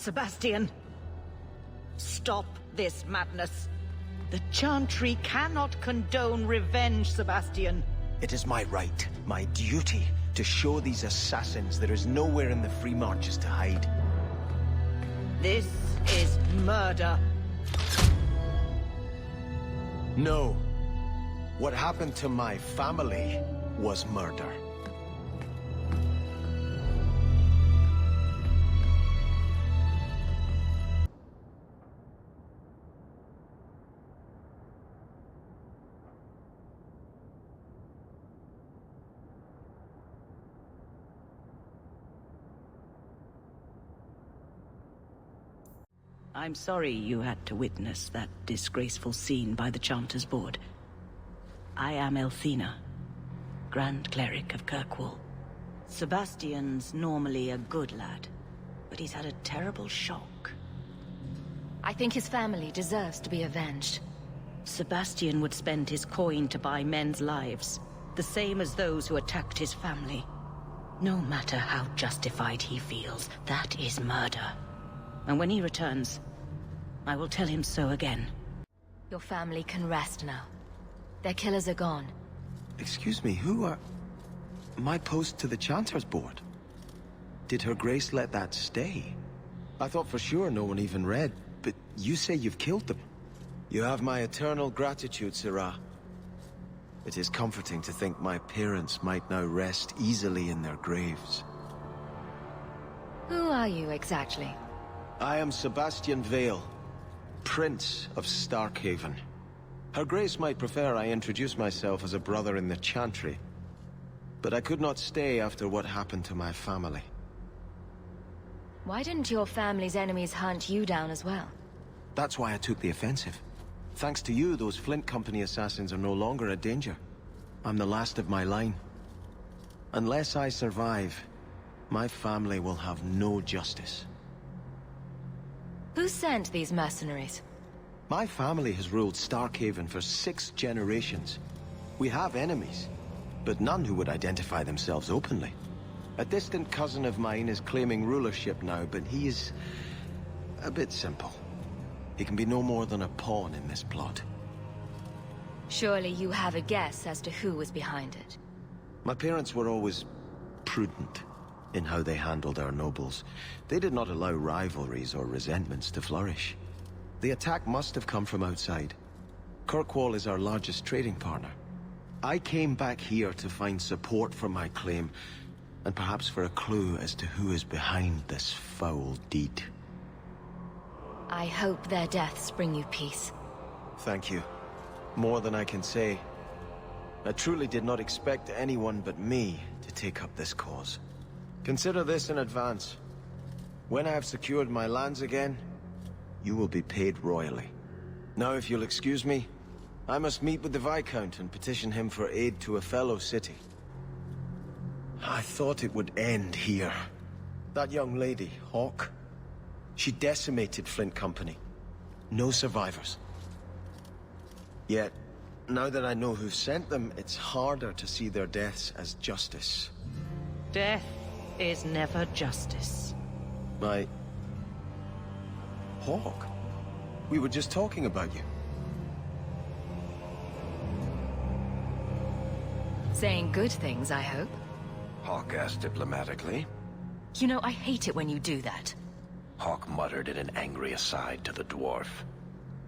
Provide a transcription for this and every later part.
Sebastian! Stop this madness! The Chantry cannot condone revenge, Sebastian! It is my right, my duty, to show these assassins there is nowhere in the Free Marches to hide. This is murder. No. What happened to my family was murder. I'm sorry you had to witness that disgraceful scene by the Chanter's board. I am Elthina, Grand Cleric of Kirkwall. Sebastian's normally a good lad, but he's had a terrible shock. I think his family deserves to be avenged. Sebastian would spend his coin to buy men's lives, the same as those who attacked his family. No matter how justified he feels, that is murder. And when he returns, I will tell him so again. Your family can rest now. Their killers are gone. Excuse me, who are... My post to the Chanter's board? Did Her Grace let that stay? I thought for sure no one even read, but you say you've killed them. You have my eternal gratitude, Sirrah. It is comforting to think my parents might now rest easily in their graves. Who are you exactly? I am Sebastian Vale, Prince of Starkhaven. Her Grace might prefer I introduce myself as a brother in the Chantry, but I could not stay after what happened to my family. Why didn't your family's enemies hunt you down as well? That's why I took the offensive. Thanks to you, those Flint Company assassins are no longer a danger. I'm the last of my line. Unless I survive, my family will have no justice. Who sent these mercenaries? My family has ruled Starkhaven for 6 generations. We have enemies, but none who would identify themselves openly. A distant cousin of mine is claiming rulership now, but he is a bit simple. He can be no more than a pawn in this plot. Surely you have a guess as to who was behind it. My parents were always prudent in how they handled our nobles. They did not allow rivalries or resentments to flourish. The attack must have come from outside. Kirkwall is our largest trading partner. I came back here to find support for my claim, and perhaps for a clue as to who is behind this foul deed. I hope their deaths bring you peace. Thank you. More than I can say. I truly did not expect anyone but me to take up this cause. Consider this in advance. When I have secured my lands again, you will be paid royally. Now, if you'll excuse me, I must meet with the Viscount and petition him for aid to a fellow city. I thought it would end here. That young lady, Hawke, she decimated Flint Company. No survivors. Yet, now that I know who sent them, it's harder to see their deaths as justice. Death is never justice. Hawke? We were just talking about you. Saying good things, I hope. Hawke asked diplomatically. You know, I hate it when you do that. Hawke muttered in an angry aside to the dwarf.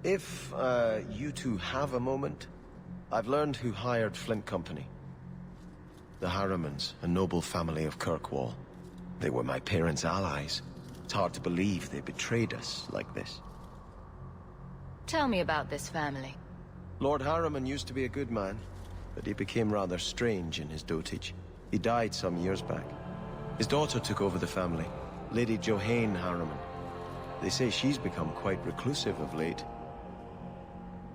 If, you two have a moment, I've learned who hired Flint Company. The Harrimans, a noble family of Kirkwall. They were my parents' allies. It's hard to believe they betrayed us like this. Tell me about this family. Lord Harriman used to be a good man, but he became rather strange in his dotage. He died some years back. His daughter took over the family, Lady Johanne Harriman. They say she's become quite reclusive of late.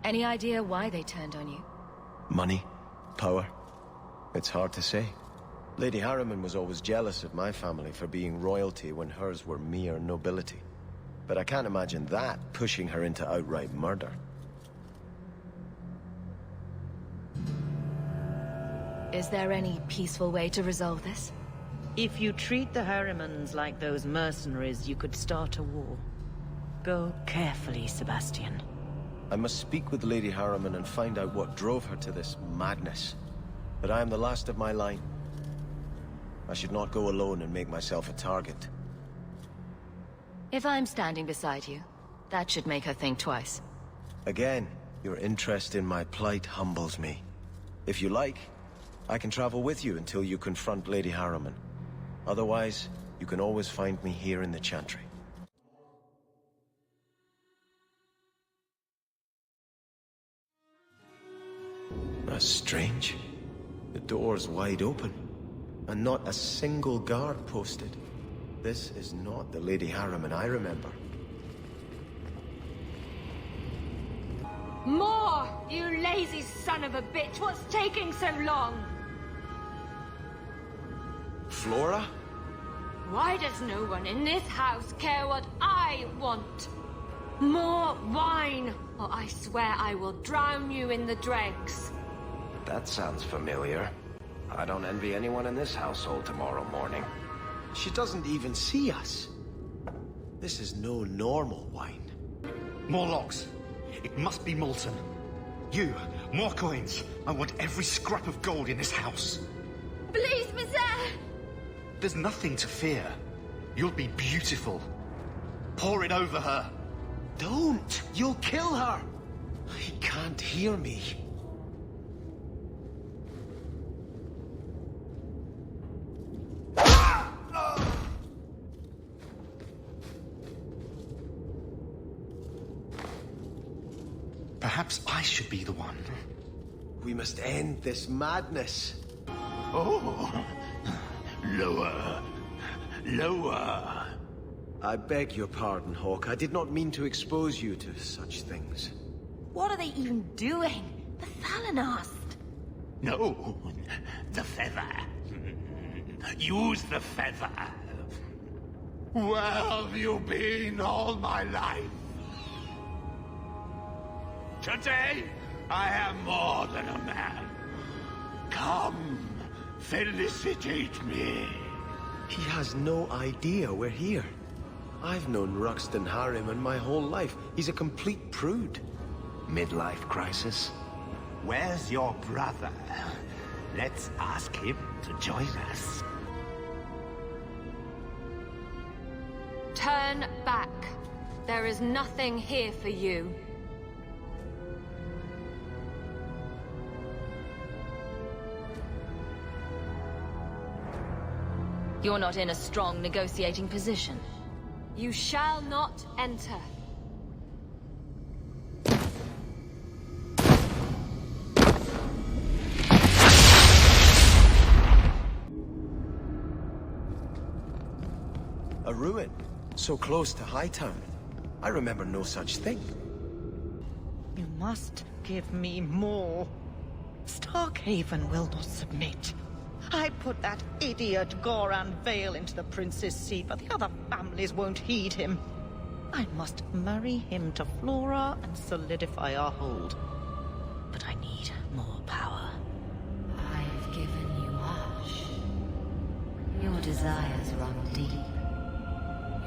Any idea why they turned on you? Money? Power? It's hard to say. Lady Harriman was always jealous of my family for being royalty when hers were mere nobility. But I can't imagine that pushing her into outright murder. Is there any peaceful way to resolve this? If you treat the Harrimans like those mercenaries, you could start a war. Go carefully, Sebastian. I must speak with Lady Harriman and find out what drove her to this madness. But I am the last of my line. I should not go alone and make myself a target. If I'm standing beside you, that should make her think twice. Again, your interest in my plight humbles me. If you like, I can travel with you until you confront Lady Harriman. Otherwise, you can always find me here in the Chantry. That's strange. The door's wide open, and not a single guard posted. This is not the Lady Harriman I remember. More! You lazy son of a bitch! What's taking so long? Flora? Why does no one in this house care what I want? More wine, or I swear I will drown you in the dregs. That sounds familiar. I don't envy anyone in this household tomorrow morning. She doesn't even see us. This is no normal wine. More logs. It must be molten. You, more coins. I want every scrap of gold in this house. Please, Monsieur! There's nothing to fear. You'll be beautiful. Pour it over her. Don't! You'll kill her! He can't hear me. Perhaps I should be the one. We must end this madness. Oh! Lower. Lower. I beg your pardon, Hawke. I did not mean to expose you to such things. What are they even doing? The Thalanast! No. The feather. Use the feather. Where have you been all my life? Today, I am more than a man. Come, felicitate me. He has no idea we're here. I've known Ruxton Harriman my whole life. He's a complete prude. Midlife crisis? Where's your brother? Let's ask him to join us. Turn back. There is nothing here for you. You're not in a strong negotiating position. You shall not enter. A ruin, so close to Hightown. I remember no such thing. You must give me more. Starkhaven will not submit. I put that idiot Goran Vale into the Prince's seat, but the other families won't heed him. I must marry him to Flora and solidify our hold. But I need more power. I've given you much. Your desires run deep.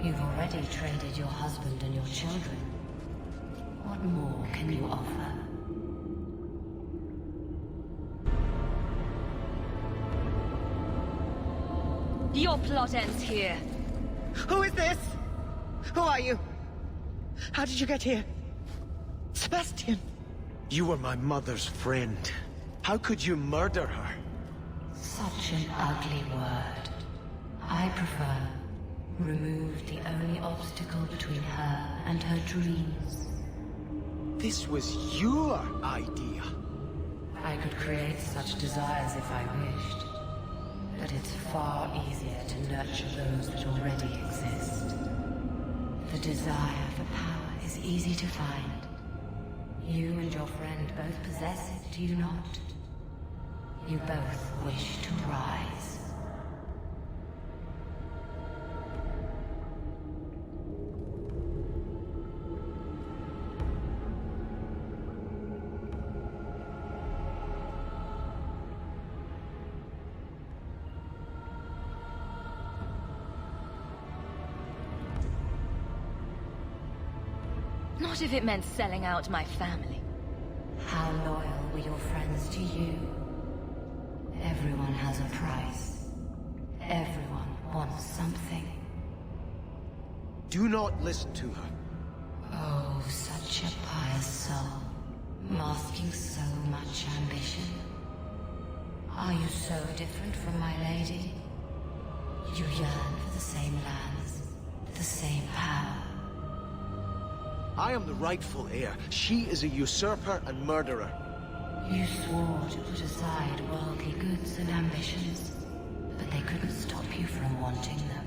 You've already traded your husband and your children. What more can you offer? Your plot ends here. Who is this? Who are you? How did you get here? Sebastian! You were my mother's friend. How could you murder her? Such an ugly word. I prefer remove the only obstacle between her and her dreams. This was your idea. I could create such desires if I wished. But it's far easier to nurture those that already exist. The desire for power is easy to find. You and your friend both possess it, do you not? You both wish to rise. Not if it meant selling out my family. How loyal were your friends to you? Everyone has a price. Everyone wants something. Do not listen to her. Oh, such a pious soul, masking so much ambition. Are you so different from my lady? You yearn for the same lands, the same power. I am the rightful heir. She is a usurper and murderer. You swore to put aside worldly goods and ambitions, but they couldn't stop you from wanting them.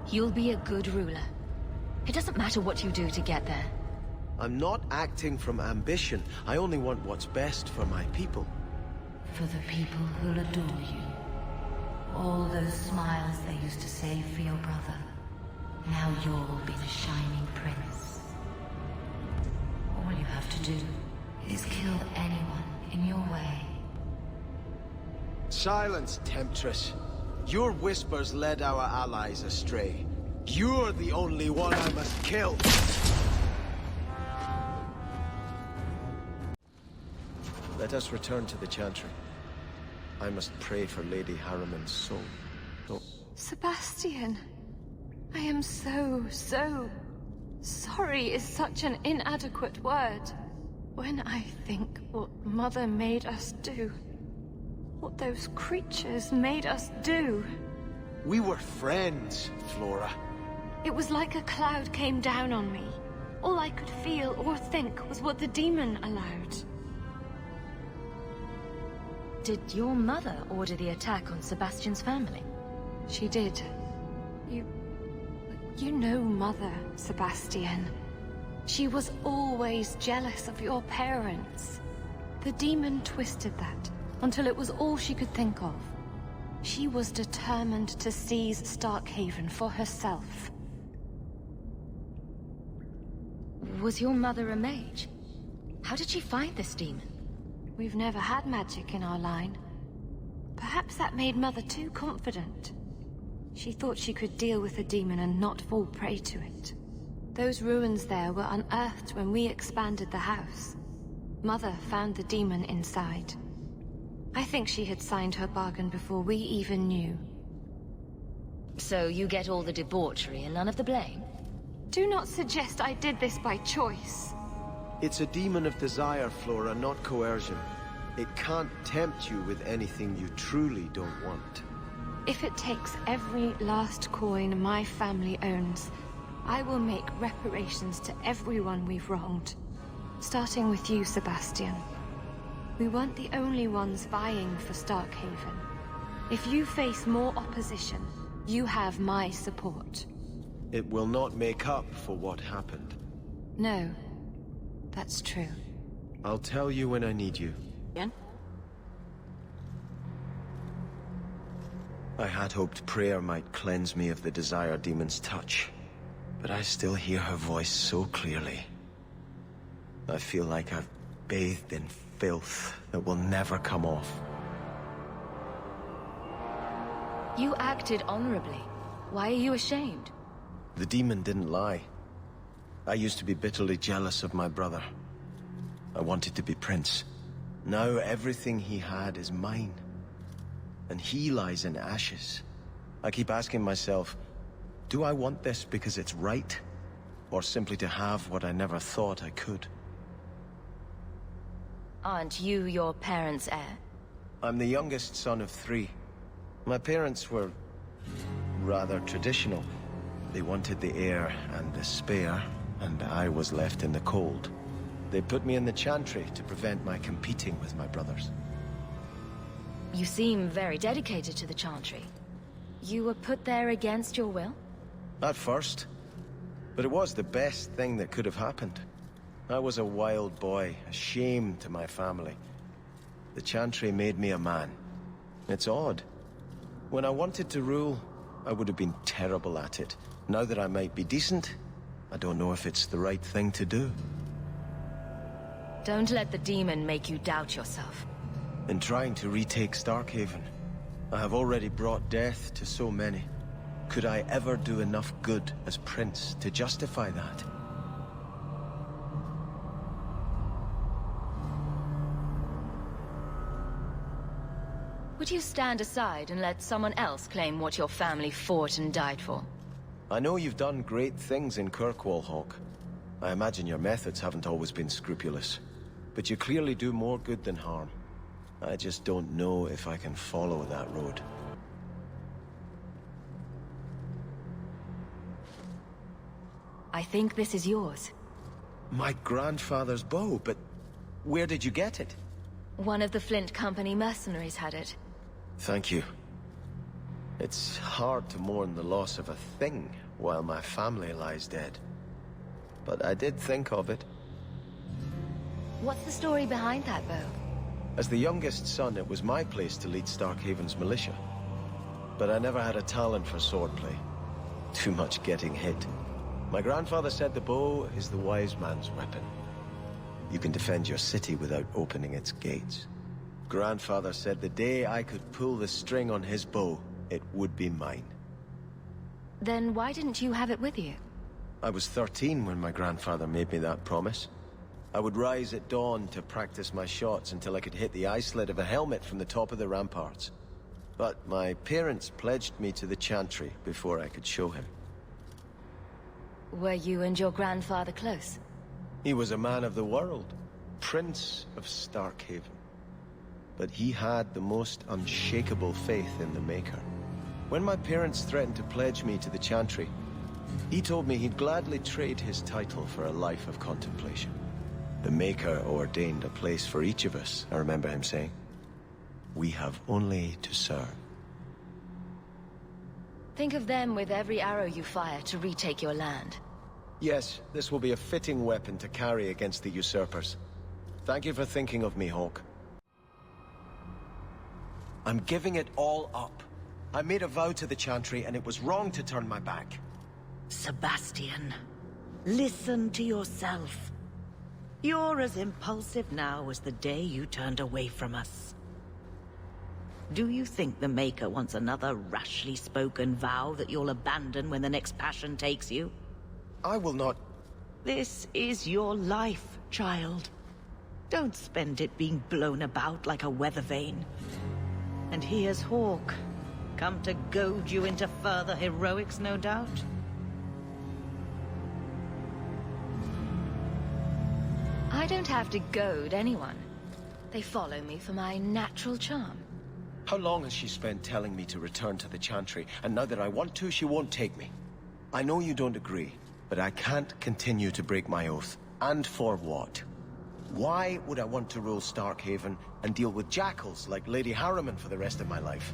You'll be a good ruler. It doesn't matter what you do to get there. I'm not acting from ambition. I only want what's best for my people. For the people who'll adore you. All those smiles they used to save for your brother. Now you'll be the shining prince. All you have to do is kill anyone in your way. Silence, Temptress. Your whispers led our allies astray. You're the only one I must kill. Let us return to the Chantry. I must pray for Lady Harriman's soul. Oh. Sebastian, I am so sorry is such an inadequate word. When I think what Mother made us do, what those creatures made us do. We were friends, Flora. It was like a cloud came down on me. All I could feel or think was what the demon allowed. Did your mother order the attack on Sebastian's family? She did. You know Mother, Sebastian. She was always jealous of your parents. The demon twisted that until it was all she could think of. She was determined to seize Starkhaven for herself. Was your mother a mage? How did she find this demon? We've never had magic in our line. Perhaps that made Mother too confident. She thought she could deal with the demon and not fall prey to it. Those ruins there were unearthed when we expanded the house. Mother found the demon inside. I think she had signed her bargain before we even knew. So you get all the debauchery and none of the blame? Do not suggest I did this by choice. It's a demon of desire, Flora, not coercion. It can't tempt you with anything you truly don't want. If it takes every last coin my family owns, I will make reparations to everyone we've wronged. Starting with you, Sebastian. We weren't the only ones vying for Starkhaven. If you face more opposition, you have my support. It will not make up for what happened. No, that's true. I'll tell you when I need you. Again? I had hoped prayer might cleanse me of the Desire Demon's touch, but I still hear her voice so clearly. I feel like I've bathed in filth that will never come off. You acted honorably. Why are you ashamed? The demon didn't lie. I used to be bitterly jealous of my brother. I wanted to be prince. Now everything he had is mine. And he lies in ashes. I keep asking myself, do I want this because it's right? Or simply to have what I never thought I could? Aren't you your parents' heir? I'm the youngest son of 3. My parents were rather traditional. They wanted the heir and the spare, and I was left in the cold. They put me in the Chantry to prevent my competing with my brothers. You seem very dedicated to the Chantry. You were put there against your will? At first. But it was the best thing that could have happened. I was a wild boy, a shame to my family. The Chantry made me a man. It's odd. When I wanted to rule, I would have been terrible at it. Now that I might be decent, I don't know if it's the right thing to do. Don't let the demon make you doubt yourself. In trying to retake Starkhaven, I have already brought death to so many. Could I ever do enough good as prince to justify that? Would you stand aside and let someone else claim what your family fought and died for? I know you've done great things in Kirkwall, Hawke. I imagine your methods haven't always been scrupulous. But you clearly do more good than harm. I just don't know if I can follow that road. I think this is yours. My grandfather's bow, but where did you get it? One of the Flint Company mercenaries had it. Thank you. It's hard to mourn the loss of a thing while my family lies dead. But I did think of it. What's the story behind that bow? As the youngest son, it was my place to lead Starkhaven's militia. But I never had a talent for swordplay. Too much getting hit. My grandfather said the bow is the wise man's weapon. You can defend your city without opening its gates. Grandfather said the day I could pull the string on his bow, it would be mine. Then why didn't you have it with you? I was 13 when my grandfather made me that promise. I would rise at dawn to practice my shots until I could hit the eye slit of a helmet from the top of the ramparts. But my parents pledged me to the Chantry before I could show him. Were you and your grandfather close? He was a man of the world, Prince of Starkhaven. But he had the most unshakable faith in the Maker. When my parents threatened to pledge me to the Chantry, he told me he'd gladly trade his title for a life of contemplation. The Maker ordained a place for each of us, I remember him saying. We have only to serve. Think of them with every arrow you fire to retake your land. Yes, this will be a fitting weapon to carry against the usurpers. Thank you for thinking of me, Hawke. I'm giving it all up. I made a vow to the Chantry, and it was wrong to turn my back. Sebastian, listen to yourself. You're as impulsive now as the day you turned away from us. Do you think the Maker wants another rashly spoken vow that you'll abandon when the next passion takes you? I will not... This is your life, child. Don't spend it being blown about like a weather vane. And here's Hawke, come to goad you into further heroics, no doubt? I don't have to goad anyone. They follow me for my natural charm. How long has she spent telling me to return to the Chantry, and now that I want to, she won't take me? I know you don't agree, but I can't continue to break my oath. And for what? Why would I want to rule Starkhaven and deal with jackals like Lady Harriman for the rest of my life?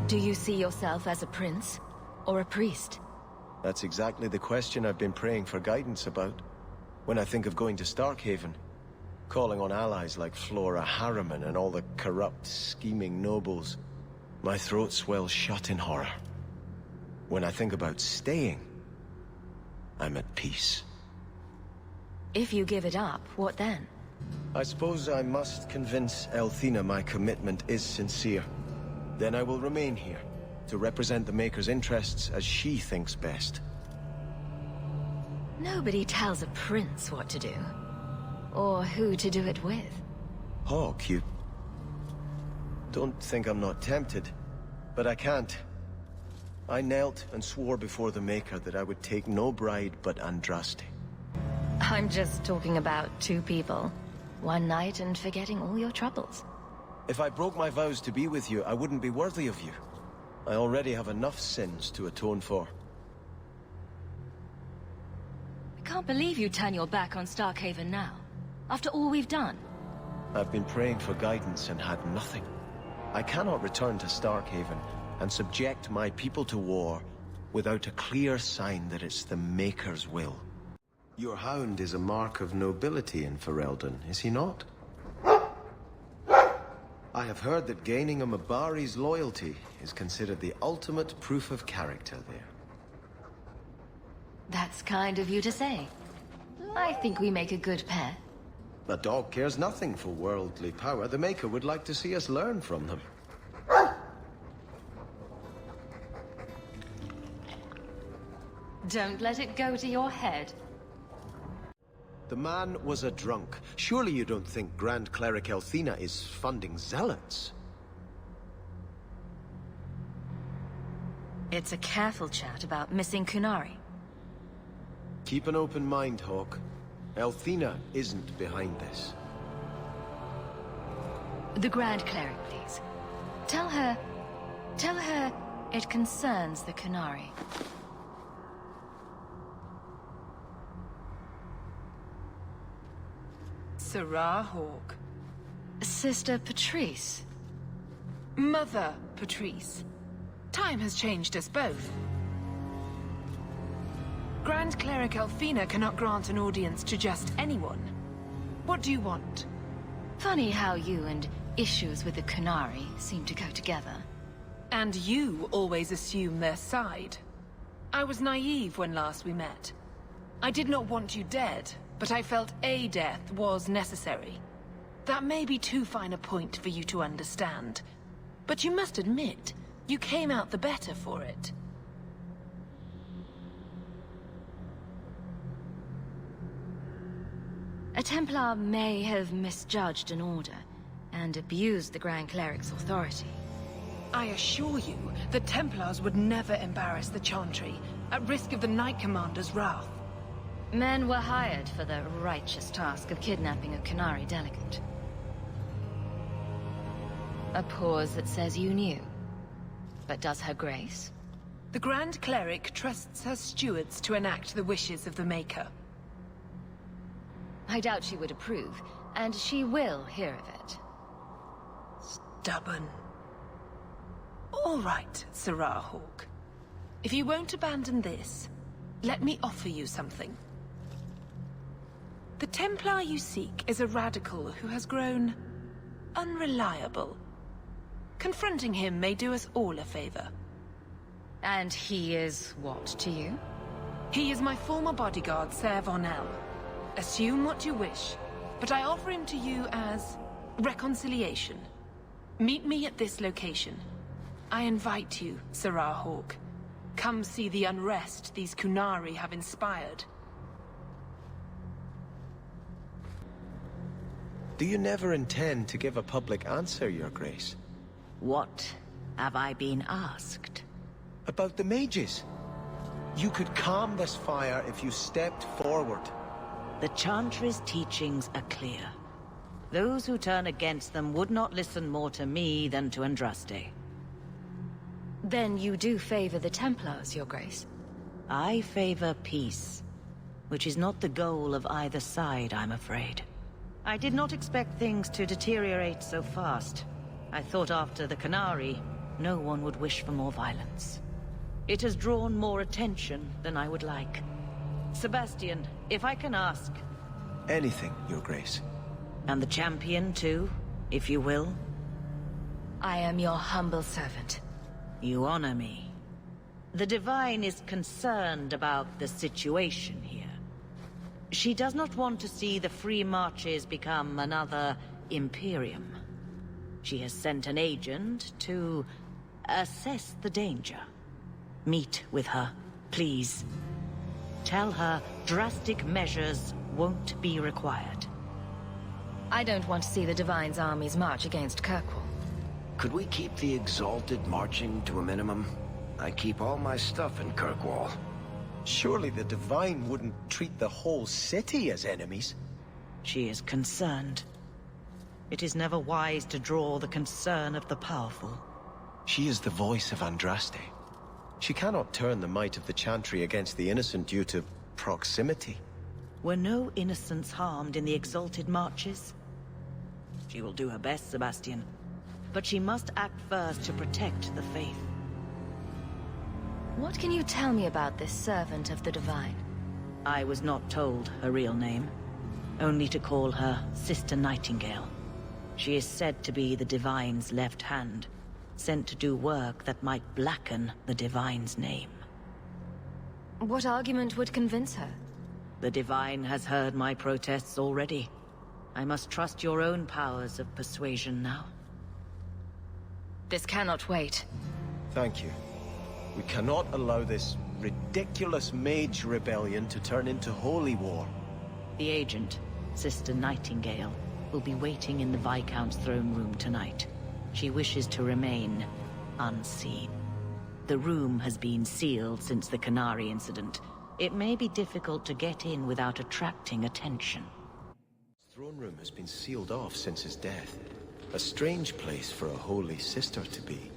Do you see yourself as a prince or a priest? That's exactly the question I've been praying for guidance about. When I think of going to Starkhaven, calling on allies like Flora Harriman and all the corrupt, scheming nobles, my throat swells shut in horror. When I think about staying, I'm at peace. If you give it up, what then? I suppose I must convince Althena my commitment is sincere. Then I will remain here, to represent the Maker's interests as she thinks best. Nobody tells a prince what to do. Or who to do it with. Hawke, you... Don't think I'm not tempted, but I can't. I knelt and swore before the Maker that I would take no bride but Andraste. I'm just talking about two people. One night and forgetting all your troubles. If I broke my vows to be with you, I wouldn't be worthy of you. I already have enough sins to atone for. I can't believe you turn your back on Starkhaven now. After all we've done. I've been praying for guidance and had nothing. I cannot return to Starkhaven and subject my people to war without a clear sign that it's the Maker's will. Your hound is a mark of nobility in Ferelden, is he not? I have heard that gaining a Mabari's loyalty is considered the ultimate proof of character there. That's kind of you to say. I think we make a good pair. A dog cares nothing for worldly power. The Maker would like to see us learn from them. Don't let it go to your head. The man was a drunk. Surely you don't think Grand Cleric Elthina is funding zealots? It's a careful chat about missing Kunari. Keep an open mind, Hawke. Elthina isn't behind this. The Grand Cleric, please. Tell her it concerns the Kunari. FemHawke. Sister Patrice. Mother Patrice. Time has changed us both. Grand Cleric Elthina cannot grant an audience to just anyone. What do you want? Funny how you and issues with the Kunari seem to go together. And you always assume their side. I was naive when last we met. I did not want you dead, but I felt a death was necessary. That may be too fine a point for you to understand, but you must admit, you came out the better for it. A Templar may have misjudged an order and abused the Grand Cleric's authority. I assure you, the Templars would never embarrass the Chantry, at risk of the Knight Commander's wrath. Men were hired for the righteous task of kidnapping a Kunari delegate. A pause that says you knew. But does her grace? The Grand Cleric trusts her stewards to enact the wishes of the Maker. I doubt she would approve, and she will hear of it. Stubborn. All right, FemHawke. If you won't abandon this, let me offer you something. The Templar you seek is a radical who has grown unreliable. Confronting him may do us all a favor. And he is what to you? He is my former bodyguard, Ser Vonel. Assume what you wish, but I offer him to you as reconciliation. Meet me at this location. I invite you, FemHawke. Come see the unrest these Kunari have inspired. Do you never intend to give a public answer, Your Grace? What have I been asked? About the mages. You could calm this fire if you stepped forward. The Chantry's teachings are clear. Those who turn against them would not listen more to me than to Andraste. Then you do favor the Templars, Your Grace? I favor peace, which is not the goal of either side, I'm afraid. I did not expect things to deteriorate so fast. I thought after the Kunari, no one would wish for more violence. It has drawn more attention than I would like. Sebastian, if I can ask... Anything, Your Grace. And the champion, too, if you will? I am your humble servant. You honor me. The Divine is concerned about the situation here. She does not want to see the Free Marches become another Imperium. She has sent an agent to assess the danger. Meet with her, please. Tell her drastic measures won't be required. I don't want to see the Divine's armies march against Kirkwall. Could we keep the Exalted marching to a minimum? I keep all my stuff in Kirkwall. Surely the Divine wouldn't treat the whole city as enemies. She is concerned. It is never wise to draw the concern of the powerful. She is the voice of Andraste. She cannot turn the might of the Chantry against the innocent due to proximity. Were no innocents harmed in the Exalted marches? She will do her best, Sebastian. But she must act first to protect the faith. What can you tell me about this servant of the Divine? I was not told her real name. Only to call her Sister Nightingale. She is said to be the Divine's left hand, sent to do work that might blacken the Divine's name. What argument would convince her? The Divine has heard my protests already. I must trust your own powers of persuasion now. This cannot wait. Thank you. We cannot allow this ridiculous mage rebellion to turn into holy war. The agent, Sister Nightingale, will be waiting in the Viscount's throne room tonight. She wishes to remain unseen. The room has been sealed since the Canary incident. It may be difficult to get in without attracting attention. His throne room has been sealed off since his death. A strange place for a holy sister to be.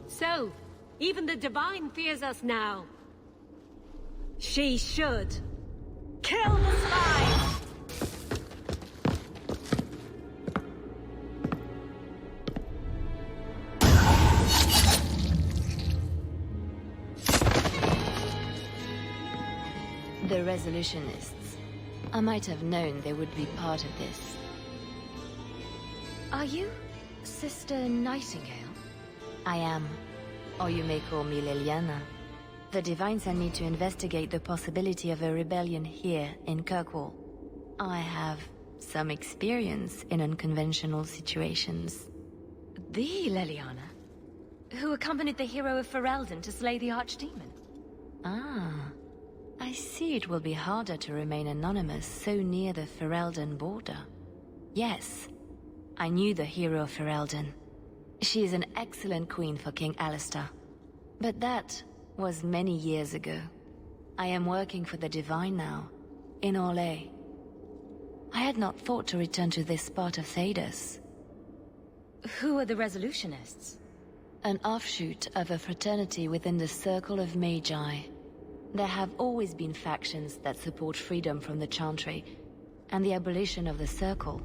So, even the Divine fears us now. She should. Kill the spy! The Resolutionists. I might have known they would be part of this. Are you Sister Nightingale? I am. Or you may call me Liliana. The Divine sent me to investigate the possibility of a rebellion here in Kirkwall. I have some experience in unconventional situations. The Liliana? Who accompanied the hero of Ferelden to slay the Archdemon? Ah. I see it will be harder to remain anonymous so near the Ferelden border. Yes, I knew the hero of Ferelden. She is an excellent queen for King Alistair. But that was many years ago. I am working for the Divine now, in Orlais. I had not thought to return to this part of Thedas. Who are the Resolutionists? An offshoot of a fraternity within the Circle of Magi. There have always been factions that support freedom from the Chantry and the abolition of the Circle.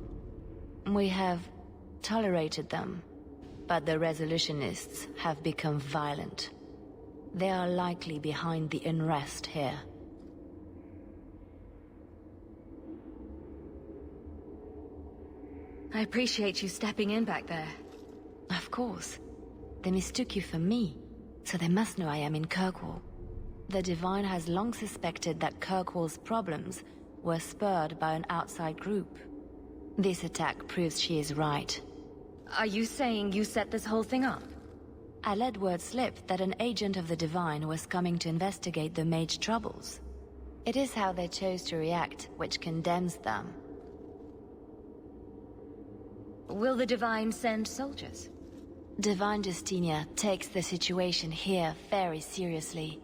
We have tolerated them, but the Resolutionists have become violent. They are likely behind the unrest here. I appreciate you stepping in back there. Of course. They mistook you for me, so they must know I am in Kirkwall. The Divine has long suspected that Kirkwall's problems were spurred by an outside group. This attack proves she is right. Are you saying you set this whole thing up? I let word slip that an agent of the Divine was coming to investigate the mage troubles. It is how they chose to react which condemns them. Will the Divine send soldiers? Divine Justinia takes the situation here very seriously.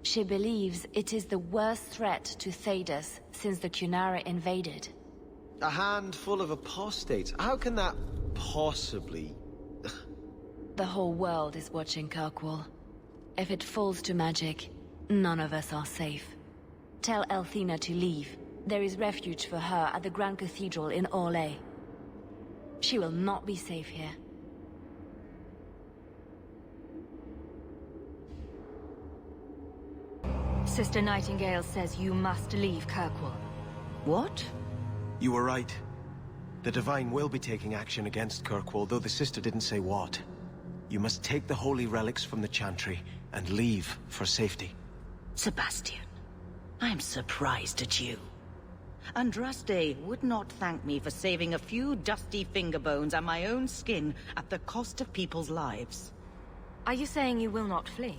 She believes it is the worst threat to Thedas since the Cunara invaded. A handful of apostates? How can that possibly... The whole world is watching Kirkwall. If it falls to magic, none of us are safe. Tell Elthina to leave. There is refuge for her at the Grand Cathedral in Orlais. She will not be safe here. Sister Nightingale says you must leave Kirkwall. What? You were right. The Divine will be taking action against Kirkwall, though the sister didn't say what. You must take the holy relics from the Chantry and leave for safety. Sebastian, I'm surprised at you. Andraste would not thank me for saving a few dusty finger bones and my own skin at the cost of people's lives. Are you saying you will not flee?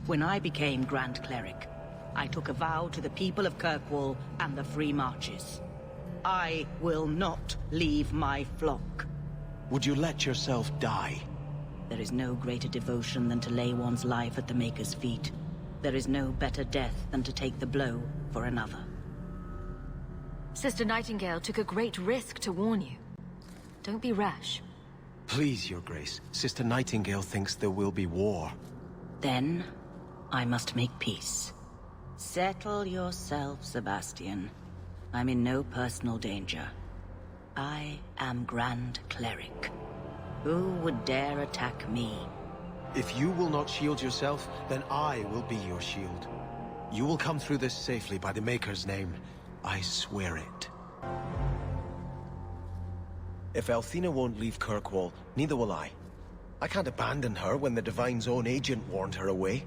When I became Grand Cleric, I took a vow to the people of Kirkwall and the Free Marches. I will not leave my flock. Would you let yourself die? There is no greater devotion than to lay one's life at the Maker's feet. There is no better death than to take the blow for another. Sister Nightingale took a great risk to warn you. Don't be rash. Please, Your Grace. Sister Nightingale thinks there will be war. Then, I must make peace. Settle yourself, Sebastian. I'm in no personal danger. I am Grand Cleric. Who would dare attack me? If you will not shield yourself, then I will be your shield. You will come through this safely by the Maker's name. I swear it. If Elthina won't leave Kirkwall, neither will I. I can't abandon her when the Divine's own agent warned her away.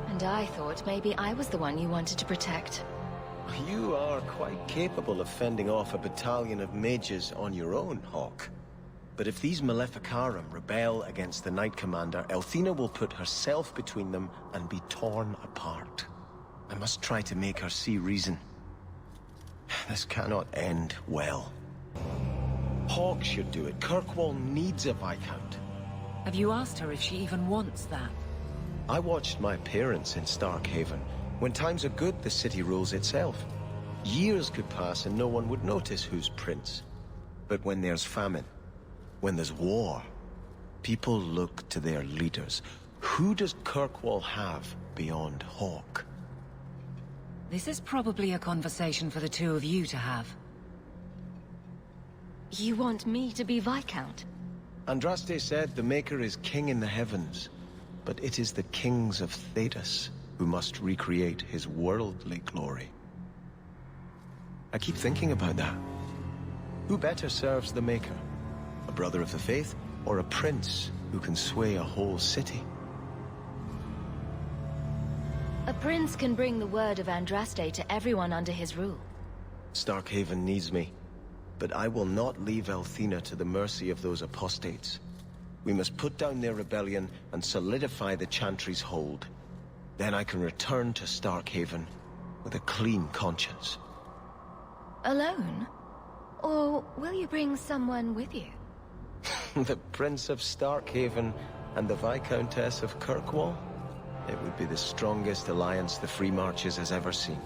And I thought maybe I was the one you wanted to protect. You are quite capable of fending off a battalion of mages on your own, Hawke. But if these Maleficarum rebel against the Knight Commander, Elthina will put herself between them and be torn apart. I must try to make her see reason. This cannot end well. Hawke should do it. Kirkwall needs a Viscount. Have you asked her if she even wants that? I watched my parents in Starkhaven. When times are good, the city rules itself. Years could pass and no one would notice who's prince. But when there's famine, when there's war, people look to their leaders. Who does Kirkwall have beyond Hawke? This is probably a conversation for the two of you to have. You want me to be Viscount? Andraste said the Maker is king in the heavens, but it is the kings of Thedas who must recreate his worldly glory. I keep thinking about that. Who better serves the Maker? A brother of the faith, or a prince who can sway a whole city? A prince can bring the word of Andraste to everyone under his rule. Starkhaven needs me, but I will not leave Elthina to the mercy of those apostates. We must put down their rebellion and solidify the Chantry's hold. Then I can return to Starkhaven with a clean conscience. Alone? Or will you bring someone with you? The Prince of Starkhaven and the Viscountess of Kirkwall? It would be the strongest alliance the Free Marches has ever seen.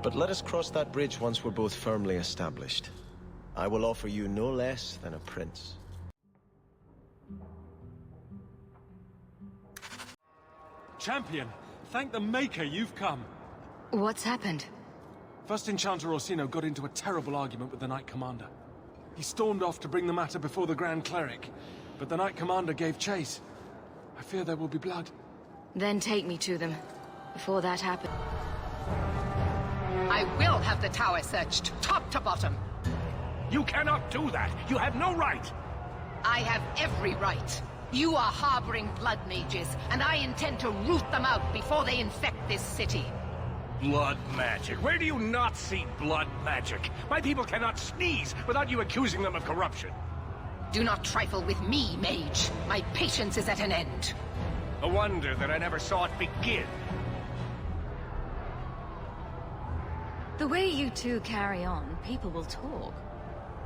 But let us cross that bridge once we're both firmly established. I will offer you no less than a prince. Champion, thank the Maker you've come. What's happened? First Enchanter Orsino got into a terrible argument with the Knight Commander. He stormed off to bring the matter before the Grand Cleric, but the Knight Commander gave chase. I fear there will be blood. Then take me to them, before that happens. I will have the tower searched, top to bottom. You cannot do that! You have no right! I have every right. You are harboring blood mages, and I intend to root them out before they infect this city. Blood magic? Where do you not see blood magic? My people cannot sneeze without you accusing them of corruption. Do not trifle with me, mage. My patience is at an end. A wonder that I never saw it begin. The way you two carry on, people will talk.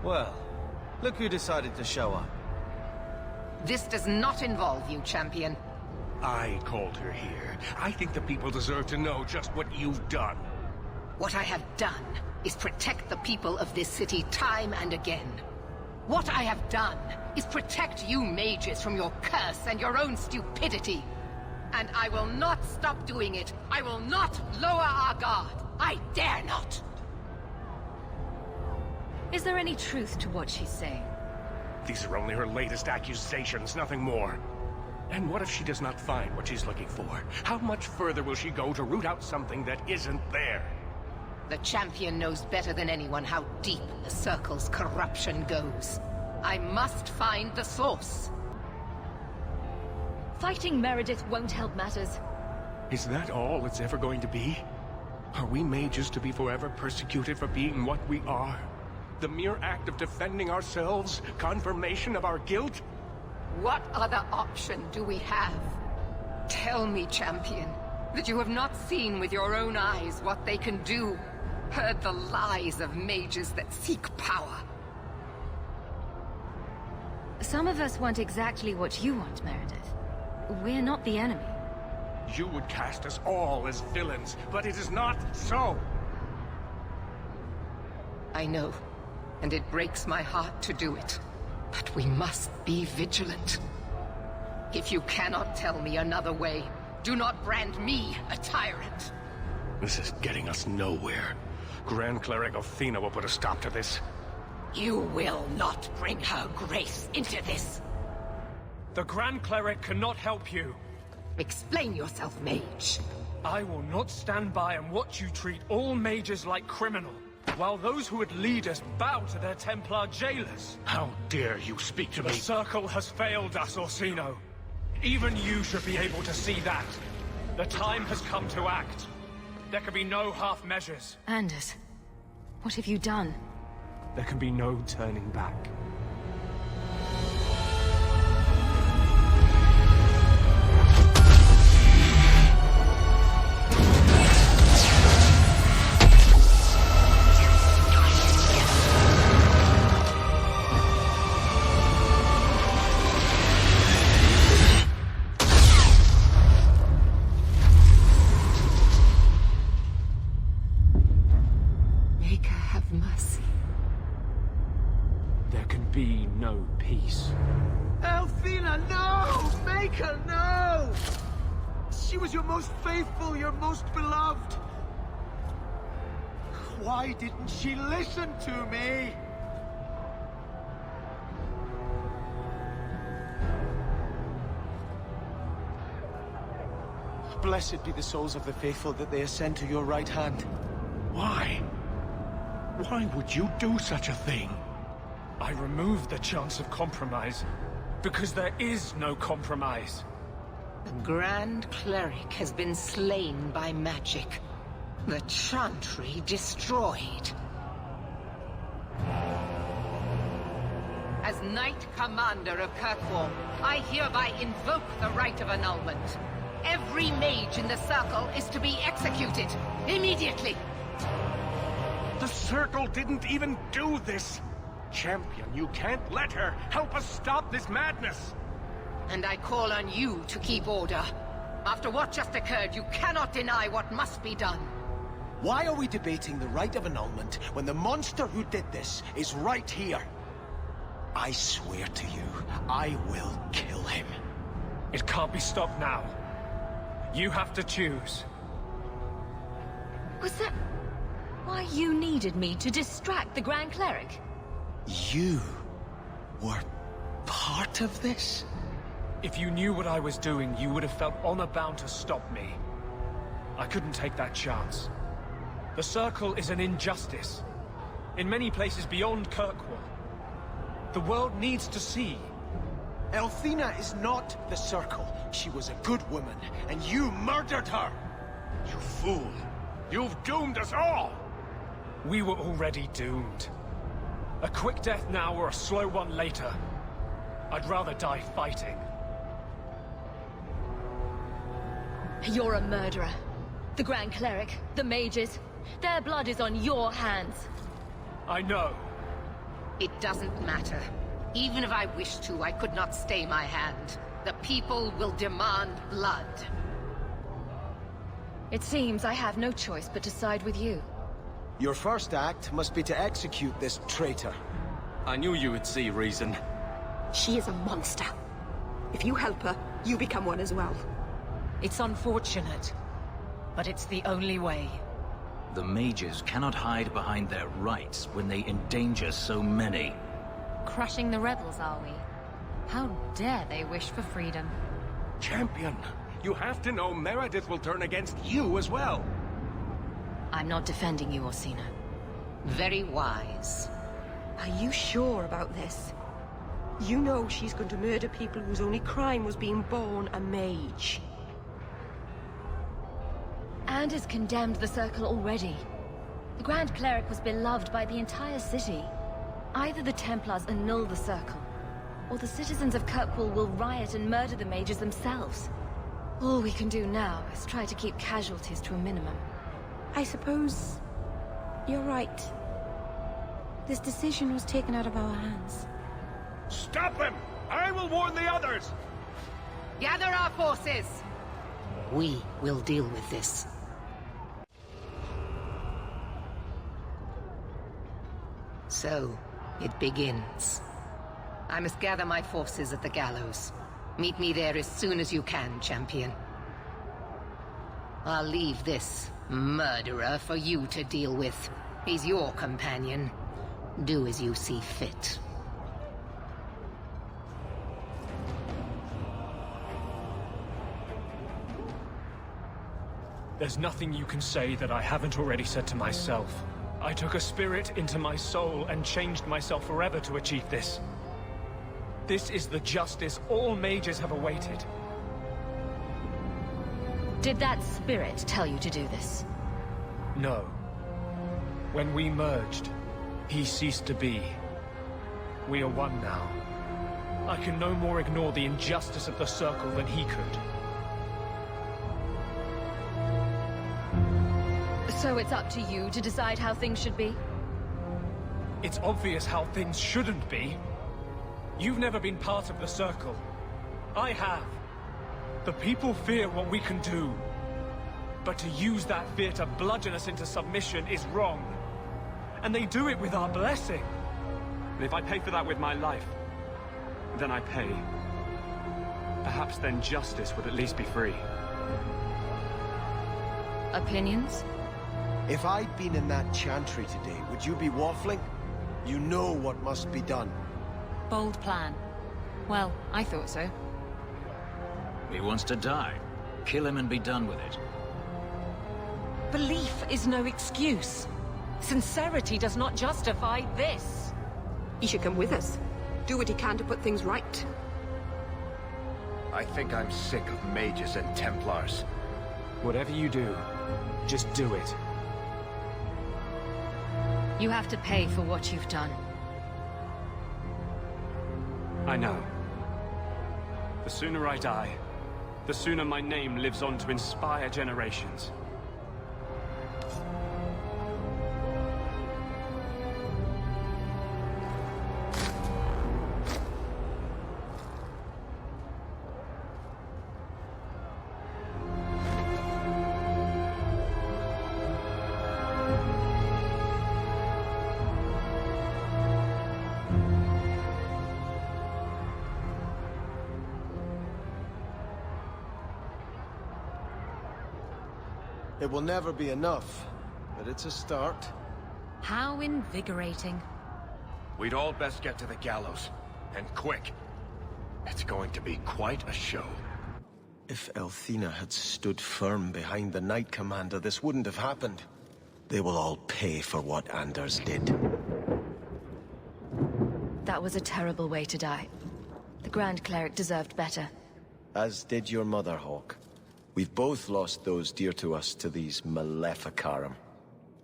Well, look who decided to show up. This does not involve you, champion. I called her here. I think the people deserve to know just what you've done. What I have done is protect the people of this city time and again. What I have done is protect you mages from your curse and your own stupidity. And I will not stop doing it. I will not lower our guard. I dare not. Is there any truth to what she's saying? These are only her latest accusations, nothing more. And what if she does not find what she's looking for? How much further will she go to root out something that isn't there? The champion knows better than anyone how deep the Circle's corruption goes. I must find the source. Fighting Meredith won't help matters. Is that all it's ever going to be? Are we mages to be forever persecuted for being what we are? The mere act of defending ourselves, confirmation of our guilt? What other option do we have? Tell me, champion, that you have not seen with your own eyes what they can do. Heard the lies of mages that seek power. Some of us want exactly what you want, Meredith. We're not the enemy. You would cast us all as villains, but it is not so. I know, and it breaks my heart to do it. But we must be vigilant. If you cannot tell me another way, do not brand me a tyrant. This is getting us nowhere. Grand Cleric Elthina will put a stop to this. You will not bring her grace into this. The Grand Cleric cannot help you. Explain yourself, mage. I will not stand by and watch you treat all mages like criminal. while those who would lead us bow to their Templar jailers. How dare you speak to me? The Circle has failed us, Orsino. Even you should be able to see that. The time has come to act. There can be no half measures. Anders, what have you done? There can be no turning back. Be no peace. Althena, no! Make her, no! She was your most faithful, your most beloved. Why didn't she listen to me? Blessed be the souls of the faithful that they ascend to your right hand. Why? Why would you do such a thing? I removed the chance of compromise, because there is no compromise. The Grand Cleric has been slain by magic. The Chantry destroyed. As Knight Commander of Kirkwall, I hereby invoke the right of annulment. Every mage in the Circle is to be executed, immediately! The Circle didn't even do this! Champion, you can't let her! Help us stop this madness! And I call on you to keep order. After what just occurred, you cannot deny what must be done. Why are we debating the right of annulment when the monster who did this is right here? I swear to you, I will kill him. It can't be stopped now. You have to choose. Was that why you needed me to distract the Grand Cleric? You were part of this? If you knew what I was doing, you would have felt honor-bound to stop me. I couldn't take that chance. The Circle is an injustice. In many places beyond Kirkwall. The world needs to see. Althena is not the Circle. She was a good woman, and you murdered her! You fool! You've doomed us all! We were already doomed. A quick death now or a slow one later. I'd rather die fighting. You're a murderer. The Grand Cleric, the mages, their blood is on your hands. I know. It doesn't matter. Even if I wished to, I could not stay my hand. The people will demand blood. It seems I have no choice but to side with you. Your first act must be to execute this traitor. I knew you would see reason. She is a monster. If you help her, you become one as well. It's unfortunate, but it's the only way. The mages cannot hide behind their rights when they endanger so many. Crushing the rebels, are we? How dare they wish for freedom? Champion, you have to know Meredith will turn against you as well. I'm not defending you, Orsino. Very wise. Are you sure about this? You know she's going to murder people whose only crime was being born a mage. And has condemned the Circle already. The Grand Cleric was beloved by the entire city. Either the Templars annul the Circle, or the citizens of Kirkwall will riot and murder the mages themselves. All we can do now is try to keep casualties to a minimum. I suppose you're right. This decision was taken out of our hands. Stop them! I will warn the others! Gather our forces! We will deal with this. So, it begins. I must gather my forces at the gallows. Meet me there as soon as you can, champion. I'll leave this murderer for you to deal with. He's your companion. Do as you see fit. There's nothing you can say that I haven't already said to myself. I took a spirit into my soul and changed myself forever to achieve this. This is the justice all mages have awaited. Did that spirit tell you to do this? No. When we merged, he ceased to be. We are one now. I can no more ignore the injustice of the Circle than he could. So it's up to you to decide how things should be? It's obvious how things shouldn't be. You've never been part of the Circle. I have. The people fear what we can do. But to use that fear to bludgeon us into submission is wrong. And they do it with our blessing. And if I pay for that with my life, then I pay. Perhaps then justice would at least be free. Opinions? If I'd been in that chantry today, would you be waffling? You know what must be done. Bold plan. Well, I thought so. He wants to die. Kill him and be done with it. Belief is no excuse. Sincerity does not justify this. He should come with us. Do what he can to put things right. I think I'm sick of mages and Templars. Whatever you do, just do it. You have to pay for what you've done. I know. The sooner I die, the sooner my name lives on to inspire generations. It will never be enough, but it's a start. How invigorating. We'd all best get to the gallows, and quick. It's going to be quite a show. If Elthina had stood firm behind the Knight Commander, this wouldn't have happened. They will all pay for what Anders did. That was a terrible way to die. The Grand Cleric deserved better. As did your mother, Hawke. We've both lost those dear to us to these Maleficarum.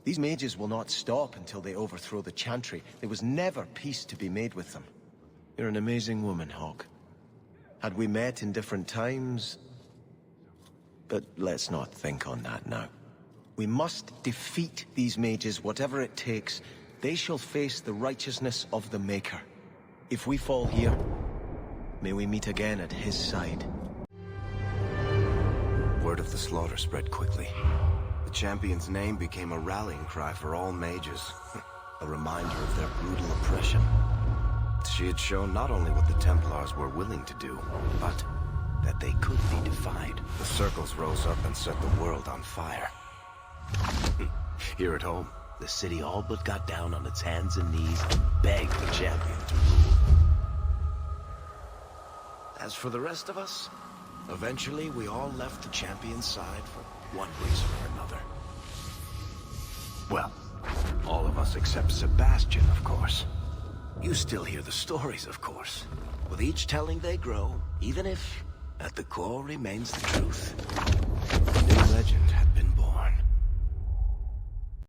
These mages will not stop until they overthrow the Chantry. There was never peace to be made with them. You're an amazing woman, Hawke. Had we met in different times... But let's not think on that now. We must defeat these mages, whatever it takes. They shall face the righteousness of the Maker. If we fall here, may we meet again at his side. Word of the slaughter spread quickly. The champion's name became a rallying cry for all mages. A reminder of their brutal oppression. She had shown not only what the Templars were willing to do, but that they could be defied. The circles rose up and set the world on fire. Here at home, the city all but got down on its hands and knees and begged the champion to rule. As for the rest of us, eventually we all left the champion's side for one reason or another. Well, all of us except Sebastian, of course. You still hear the stories, of course. With each telling they grow, even if, at the core, remains the truth. A new legend had been